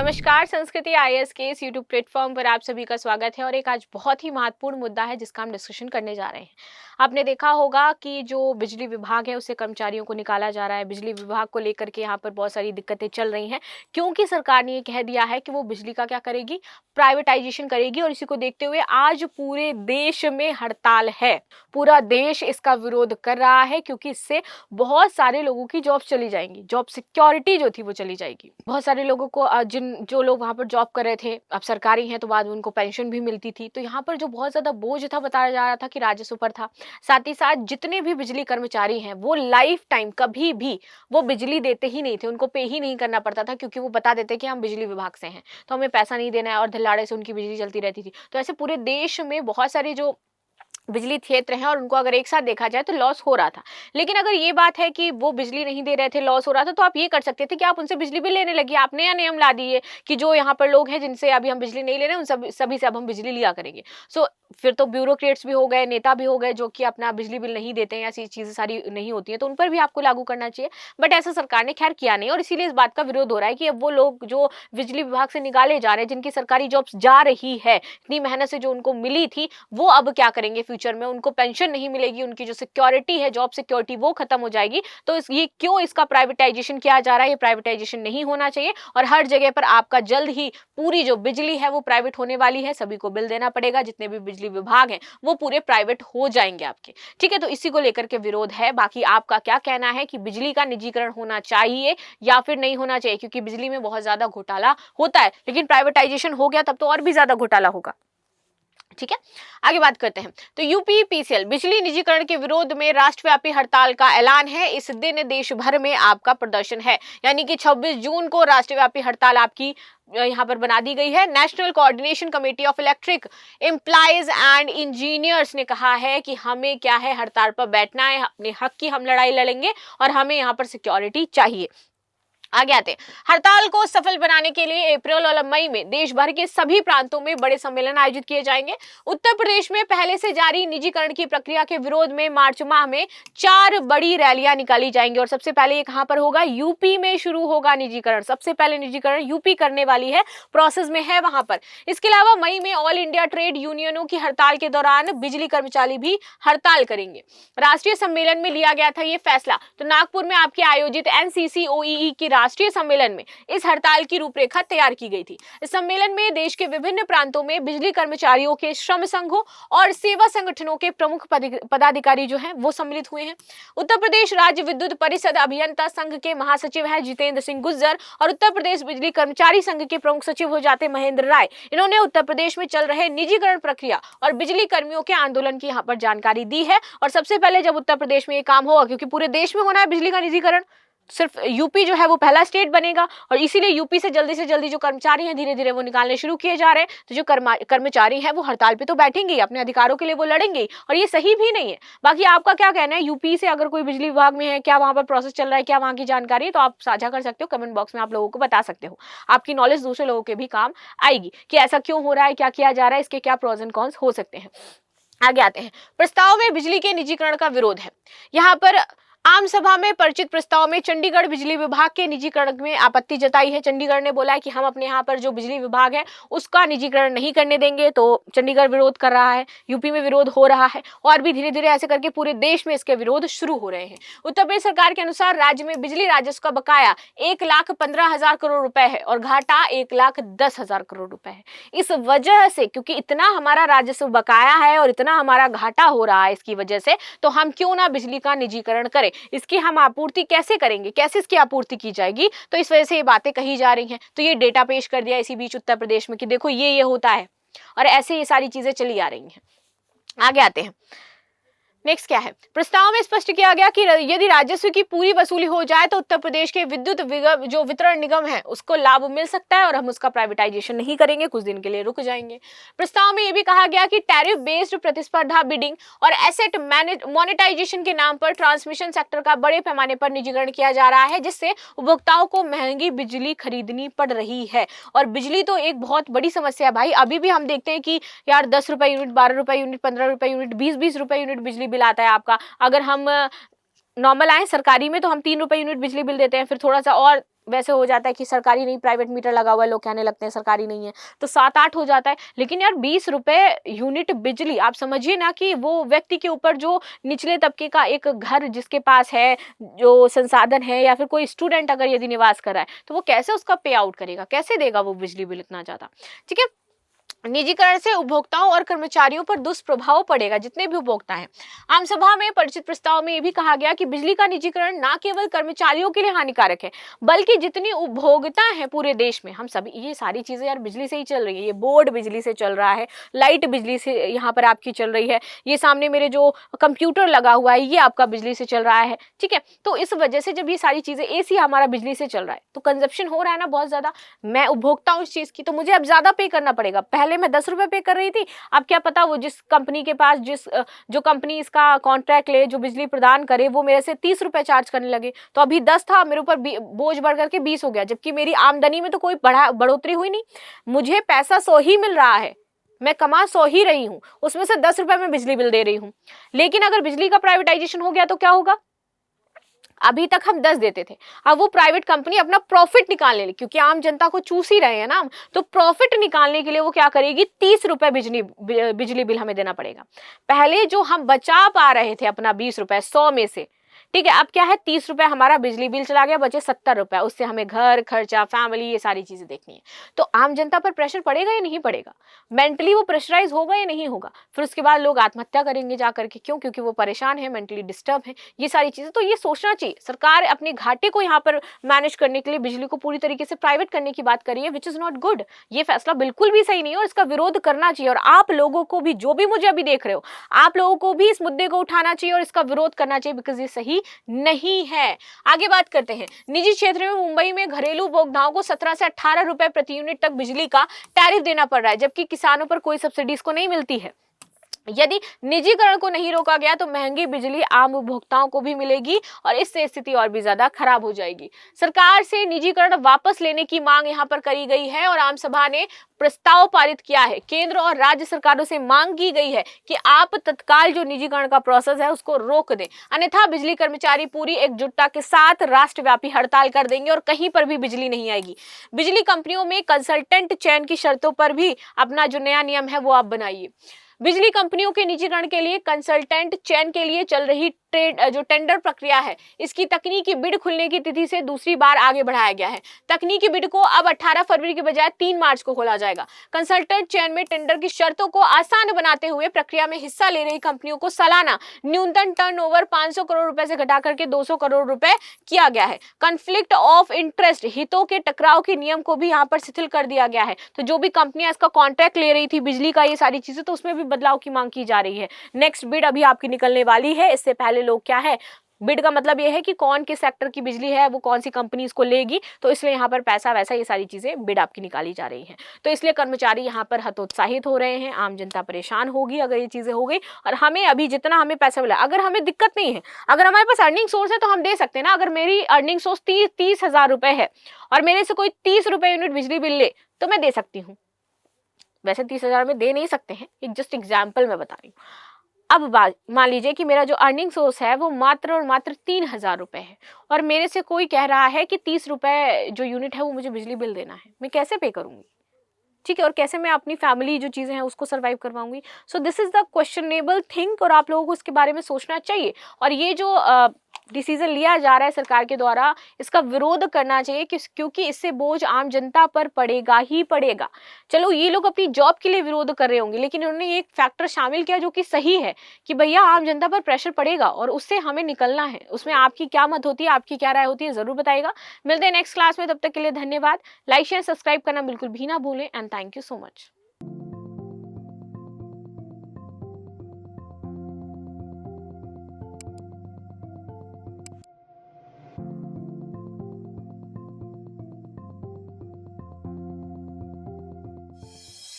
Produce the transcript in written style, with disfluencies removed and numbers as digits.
नमस्कार, संस्कृति आईएएस के इस यूट्यूब प्लेटफॉर्म पर आप सभी का स्वागत है। और एक आज बहुत ही महत्वपूर्ण मुद्दा है जिसका हम डिस्कशन करने जा रहे हैं। आपने देखा होगा कि जो बिजली विभाग है उससे कर्मचारियों को निकाला जा रहा है। बिजली विभाग को लेकर के यहाँ पर बहुत सारी दिक्कतें चल रही हैं, क्योंकि सरकार ने ये कह दिया है कि वो बिजली का क्या करेगी, प्राइवेटाइजेशन करेगी। और इसी को देखते हुए आज पूरे देश में हड़ताल है। पूरा देश इसका विरोध कर रहा है, क्योंकि इससे बहुत सारे लोगों की जॉब चली जाएंगी। जॉब सिक्योरिटी जो थी वो चली जाएगी। बहुत सारे लोगों को जो लोग वहां पर जॉब कर रहे थे, अब सरकारी हैं तो बाद में उनको पेंशन भी मिलती थी। तो यहाँ पर जो बहुत ज्यादा बोझ था बताया जा रहा था कि राजस्व पर था। साथ ही साथ जितने भी बिजली कर्मचारी हैं वो लाइफ टाइम कभी भी वो बिजली देते ही नहीं थे, उनको पे ही नहीं करना पड़ता था, क्योंकि वो बता देते कि हम बिजली विभाग से हैं तो हमें पैसा नहीं देना है, और धल्लाड़े से उनकी बिजली चलती रहती थी। तो ऐसे पूरे देश में बहुत सारे जो बिजली क्षेत्र हैं और उनको अगर एक साथ देखा जाए तो लॉस हो रहा था। लेकिन अगर ये बात है कि वो बिजली नहीं दे रहे थे, लॉस हो रहा था, तो आप ये कर सकते थे कि आप उनसे बिजली बिल लेने लगिए। आप नया नियम ला दिए कि जो यहाँ पर लोग हैं जिनसे अभी हम बिजली नहीं ले रहे हैं उन सभी से अब हम बिजली लिया करेंगे। फिर तो ब्यूरोक्रेट्स भी हो गए, नेता भी हो गए जो कि अपना बिजली बिल नहीं देते हैं, ऐसी चीजें सारी नहीं होती हैं, तो उन पर भी आपको लागू करना चाहिए। बट ऐसा सरकार ने खैर किया नहीं, और इसीलिए इस बात का विरोध हो रहा है कि अब वो लोग जो बिजली विभाग से निकाले जा रहे हैं, जिनकी सरकारी जॉब्स जा रही है, इतनी मेहनत से जो उनको मिली थी, वो अब क्या करेंगे फ्यूचर में। उनको पेंशन नहीं मिलेगी, उनकी जो सिक्योरिटी है, जॉब सिक्योरिटी, वो खत्म हो जाएगी। तो ये क्यों इसका प्राइवेटाइजेशन किया जा रहा है? ये प्राइवेटाइजेशन नहीं होना चाहिए, और हर जगह पर आपका जल्द ही पूरी जो बिजली है वो प्राइवेट होने वाली है। सभी को बिल देना पड़ेगा, जितने भी बिजली विभाग हैं वो पूरे प्राइवेट हो जाएंगे आपके। ठीक है, तो इसी को लेकर के विरोध है। बाकी आपका क्या कहना है कि बिजली का निजीकरण होना चाहिए या फिर नहीं होना चाहिए? क्योंकि बिजली में बहुत ज्यादा घोटाला होता है, लेकिन प्राइवेटाइजेशन हो गया तब तो और भी ज्यादा घोटाला होगा। ठीक है, आगे बात करते हैं। तो यूपीपीसीएल बिजली निजीकरण के विरोध में राष्ट्रव्यापी हड़ताल का ऐलान है। इस दिन देश भर में आपका प्रदर्शन है, यानी कि 26 जून को राष्ट्रव्यापी हड़ताल आपकी यहाँ पर बना दी गई है। National coordination committee of electric employees and engineers ने कहा है कि हमें क्या है, हड़ताल पर बैठना है, अपने हक की हम लड़ाई लड़ेंगे और हमें यहाँ पर सिक्योरिटी चाहिए। आगे आते हैं। हड़ताल को सफल बनाने के लिए अप्रैल और मई में देश भर के सभी प्रांतों में बड़े सम्मेलन आयोजित किए जाएंगे। उत्तर प्रदेश में पहले से जारी निजीकरण की प्रक्रिया के विरोध में मार्च माह में 4 बड़ी रैलियां निकाली जाएंगी। और सबसे पहले ये कहां पर होगा? यूपी में शुरू होगा निजीकरण। सबसे पहले निजीकरण यूपी करने वाली है, प्रोसेस में है वहां पर। इसके अलावा मई में ऑल इंडिया ट्रेड यूनियनों की हड़ताल के दौरान बिजली कर्मचारी भी हड़ताल करेंगे। राष्ट्रीय सम्मेलन में लिया गया था ये फैसला। तो नागपुर में आपके आयोजित एनसीसीओई की राष्ट्रीय सम्मेलन में इस हड़ताल की रूपरेखा तैयार की गई थी। इस सम्मेलन में देश के विभिन्न प्रांतों में बिजली कर्मचारियों के श्रम संघों और सेवा संगठनों के प्रमुख पदाधिकारी जो हैं वो सम्मिलित हुए हैं। उत्तर प्रदेश राज्य विद्युत परिषद अभियंता संघ के महासचिव है जितेंद्र सिंह गुज्जर, और उत्तर प्रदेश बिजली कर्मचारी संघ के प्रमुख सचिव हो जाते महेंद्र राय। इन्होंने उत्तर प्रदेश में चल रहे निजीकरण प्रक्रिया और बिजली कर्मियों के आंदोलन की यहाँ पर जानकारी दी है। और सबसे पहले जब उत्तर प्रदेश में ये काम होगा, क्योंकि पूरे देश में होना है बिजली का निजीकरण, सिर्फ यूपी जो है वो पहला स्टेट बनेगा, और इसीलिए यूपी से जल्दी जो कर्मचारी हैं धीरे धीरे वो निकालने शुरू किए जा रहे हैं। तो जो कर्मचारी हैं वो हड़ताल पे तो बैठेंगे ही, अपने अधिकारों के लिए वो लड़ेंगे, और ये सही भी नहीं है। बाकी आपका क्या कहना है? यूपी से अगर कोई बिजली विभाग में है, क्या वहां पर प्रोसेस चल रहा है, क्या वहां की जानकारी है, तो आप साझा कर सकते हो, कमेंट बॉक्स में आप लोगों को बता सकते हो। आपकी नॉलेज दूसरे लोगों के भी काम आएगी कि ऐसा क्यों हो रहा है, क्या किया जा रहा है, इसके क्या प्रोज एंड कॉन्स हो सकते हैं। आगे आते हैं। प्रस्ताव में बिजली के निजीकरण का विरोध है। यहाँ पर आम सभा में परिचित प्रस्ताव में चंडीगढ़ बिजली विभाग के निजीकरण में आपत्ति जताई है। चंडीगढ़ ने बोला है कि हम अपने यहाँ पर जो बिजली विभाग है उसका निजीकरण नहीं करने देंगे। तो चंडीगढ़ विरोध कर रहा है, यूपी में विरोध हो रहा है, और भी धीरे धीरे ऐसे करके पूरे देश में इसके विरोध शुरू हो रहे हैं। उत्तर प्रदेश सरकार के अनुसार राज्य में बिजली राजस्व का बकाया 1,15,000 करोड़ रुपए है और घाटा 1,10,000 करोड़ रुपए है। इस वजह से, क्योंकि इतना हमारा राजस्व बकाया है और इतना हमारा घाटा हो रहा है इसकी वजह से, तो हम क्यों ना बिजली का निजीकरण करें। इसकी हम आपूर्ति कैसे करेंगे, कैसे इसकी आपूर्ति की जाएगी, तो इस वजह से ये बातें कही जा रही हैं। तो ये डेटा पेश कर दिया इसी बीच उत्तर प्रदेश में कि देखो ये होता है, और ऐसे ये सारी चीजें चली आ रही हैं। आगे आते हैं। नेक्स्ट क्या है? प्रस्ताव में स्पष्ट किया गया कि यदि राजस्व की पूरी वसूली हो जाए तो उत्तर प्रदेश के विद्युत जो वितरण निगम है उसको लाभ मिल सकता है, और हम उसका प्राइवेटाइजेशन नहीं करेंगे, कुछ दिन के लिए रुक जाएंगे। प्रस्ताव में यह भी कहा गया कि टैरिफ बेस्ड प्रतिस्पर्धा, बिडिंग और एसेट मोनेटाइजेशन के नाम पर ट्रांसमिशन सेक्टर का बड़े पैमाने पर निजीकरण किया जा रहा है, जिससे उपभोक्ताओं को महंगी बिजली खरीदनी पड़ रही है। और बिजली तो एक बहुत बड़ी समस्या है भाई। अभी भी हम देखते हैं कि यार 10 रुपए यूनिट, 12 रुपए यूनिट, 15 रुपए यूनिट, 20 रुपए यूनिट बिजली बिल आता है आपका। अगर हम नॉर्मल आए सरकारी में तो हम 3 रुपए यूनिट बिजली बिल देते हैं, फिर थोड़ा सा और वैसे हो जाता है कि सरकारी नहीं, प्राइवेट मीटर लगा हुआ है, लोग कहने लगते हैं सरकारी नहीं है, तो 7-8 हो जाता है। लेकिन यार 20 रुपए यूनिट बिजली, आप समझिए ना कि वो व्यक्ति के ऊपर जो निचले तबके का एक घर जिसके पास है जो संसाधन है, या फिर कोई स्टूडेंट अगर यदि निवास कर रहा है, तो वो कैसे उसका पे आउट करेगा, कैसे देगा वो बिजली बिल इतना ज्यादा। ठीक है, निजीकरण से उपभोक्ताओं और कर्मचारियों पर दुष्प्रभाव पड़ेगा, जितने भी उपभोक्ता हैं। आम सभा में परिचित प्रस्ताव में यह भी कहा गया कि बिजली का निजीकरण न केवल कर्मचारियों के लिए हानिकारक है, बल्कि जितनी उपभोक्ता है पूरे देश में, हम सभी, ये सारी चीजें यार बिजली से ही चल रही है। ये बोर्ड बिजली से चल रहा है, लाइट बिजली से यहाँ पर आपकी चल रही है, ये सामने मेरे जो कंप्यूटर लगा हुआ है ये आपका बिजली से चल रहा है। ठीक है, तो इस वजह से जब ये सारी चीजें, एसी हमारा बिजली से चल रहा है, तो कंजप्शन हो रहा है ना बहुत ज्यादा। मैं उपभोक्ता हूँ इस चीज की, तो मुझे अब ज्यादा पे करना पड़ेगा। पहले मैं 10 रुपए पे कर रही थी, अब क्या पता वो जिस कंपनी के पास, जो कंपनी इसका कॉन्ट्रैक्ट ले, जो बिजली प्रदान करे, वो मेरे से 30 रुपए चार्ज करने लगे। तो अभी 10 था, मेरे ऊपर बोझ बढ़ करके 20 हो गया, जबकि मेरी आमदनी में तो कोई बढ़ोतरी हुई नहीं। मुझे पैसा 100 ही मिल रहा है, मैं कमा 100 ही रही हूं, उसमें से 10 रुपए मैं बिजली बिल दे रही हूं। लेकिन अगर बिजली का प्राइवेटाइजेशन हो गया तो क्या होगा? अभी तक हम 10 देते थे, अब वो प्राइवेट कंपनी अपना प्रॉफिट निकालने लगी, क्योंकि आम जनता को चूस ही रहे हैं ना, तो प्रॉफिट निकालने के लिए वो क्या करेगी, 30 रुपए बिजली बिल हमें देना पड़ेगा। पहले जो हम बचा पा रहे थे अपना 20 रुपए 100 में से, ठीक है, अब क्या है, 30 रुपए हमारा बिजली बिल चला गया, बचे 70 रुपए, उससे हमें घर खर्चा, फैमिली, ये सारी चीजें देखनी है। तो आम जनता पर प्रेशर पड़ेगा या नहीं पड़ेगा? मेंटली वो प्रेशराइज होगा या नहीं होगा? फिर उसके बाद लोग आत्महत्या करेंगे जा करके, क्यों? क्योंकि वो परेशान है, मेंटली डिस्टर्ब है, ये सारी चीजें। तो ये सोचना चाहिए, सरकार अपने घाटे को यहाँ पर मैनेज करने के लिए बिजली को पूरी तरीके से प्राइवेट करने की बात करी है, विच इज नॉट गुड। ये फैसला बिल्कुल भी सही नहीं है और इसका विरोध करना चाहिए। और आप लोगों को भी, जो भी मुझे अभी देख रहे हो, आप लोगों को भी इस मुद्दे को उठाना चाहिए और इसका विरोध करना चाहिए, बिकॉज ये सही नहीं है। आगे बात करते हैं, निजी क्षेत्र में मुंबई में घरेलू उपभोक्ताओं को 17 से 18 रुपए प्रति यूनिट तक बिजली का टैरिफ देना पड़ रहा है, जबकि किसानों पर कोई सब्सिडीज को नहीं मिलती है। यदि निजीकरण को नहीं रोका गया तो महंगी बिजली आम उपभोक्ताओं को भी मिलेगी और इससे स्थिति और भी ज्यादा खराब हो जाएगी। सरकार से निजीकरण वापस लेने की मांग यहां पर करी गई है और आम सभा ने प्रस्ताव पारित किया है। केंद्र और राज्य सरकारों से मांग की गई है कि आप तत्काल जो निजीकरण का प्रोसेस है उसको रोक दें, अन्यथा बिजली कर्मचारी पूरी एकजुटता के साथ राष्ट्रव्यापी हड़ताल कर देंगे और कहीं पर भी बिजली नहीं आएगी। बिजली कंपनियों में कंसल्टेंट चयन की शर्तों पर भी अपना जो नया नियम है वो आप बनाइए। बिजली कंपनियों के निजीकरण के लिए कंसल्टेंट चयन के लिए चल रही जो टेंडर प्रक्रिया है, इसकी तकनीकी बिड खुलने की तिथि से दूसरी बार आगे बढ़ाया गया है। तकनीकी बिड को अब 18 फरवरी के बजाय 3 मार्च को खोला जाएगा। कंसल्टेंट चयन में टेंडर की शर्तों को आसान बनाते हुए प्रक्रिया में हिस्सा ले रही कंपनियों को सालाना न्यूनतम टर्नओवर 500 करोड़ रुपए से घटा करके 200 करोड़ रुपए किया गया है। कॉन्फ्लिक्ट ऑफ इंटरेस्ट, हितों के टकराव के नियम को भी यहाँ पर शिथिल कर दिया गया है। तो जो भी कंपनियां इसका कॉन्ट्रैक्ट ले रही थी बिजली का, ये सारी चीजें, तो उसमें भी बदलाव की मांग की जा रही है। नेक्स्ट बिड अभी आपकी निकलने वाली है। इससे पहले लोग क्या है, बिड का मतलब यह है कि कौन किस सेक्टर की बिजली है, वो कौन सी कंपनी इसको लेगी, तो इसलिए यहाँ पर पैसा वैसा ये सारी चीजें बिड आपकी निकाली जा रही है। तो इसलिए कर्मचारी यहाँ पर हतोत्साहित हो रहे हैं, आम जनता परेशान होगी अगर ये चीजें हो गई। और हमें अभी जितना हमें पैसा मिला, अगर हमें दिक्कत नहीं है, अगर हमारे पास अर्निंग सोर्स है तो हम दे सकते हैं ना। अगर मेरी अर्निंग सोर्स 30,000 रुपए है और मेरे से कोई 30 रुपए यूनिट बिजली बिल ले तो मैं दे सकती हूँ। वैसे 30,000 में दे नहीं सकते हैं, एक जस्ट एग्जाम्पल मैं बता रही हूँ। अब मान लीजिए कि मेरा जो अर्निंग सोर्स है वो मात्र और मात्र 3,000 रुपए है और मेरे से कोई कह रहा है कि 30 रुपए जो यूनिट है वो मुझे बिजली बिल देना है, मैं कैसे पे करूंगी? ठीक है, और कैसे मैं अपनी फैमिली जो चीजें हैं उसको सर्वाइव करवाऊंगी? So this is the questionable thing और आप लोगों को इसके बारे में सोचना चाहिए। और ये जो डिसीजन लिया जा रहा है सरकार के द्वारा, इसका विरोध करना चाहिए क्योंकि इससे बोझ आम जनता पर पड़ेगा ही पड़ेगा। चलो ये लोग अपनी जॉब के लिए विरोध कर रहे होंगे, लेकिन उन्होंने एक फैक्टर शामिल किया जो कि सही है कि भैया आम जनता पर प्रेशर पड़ेगा और उससे हमें निकलना है। उसमें आपकी क्या मत होती है, आपकी क्या राय होती है, जरूर बताइएगा। मिलते हैं नेक्स्ट क्लास में, तब तक के लिए धन्यवाद। लाइक शेयर सब्सक्राइब करना बिल्कुल भी ना भूलें and thank you so much.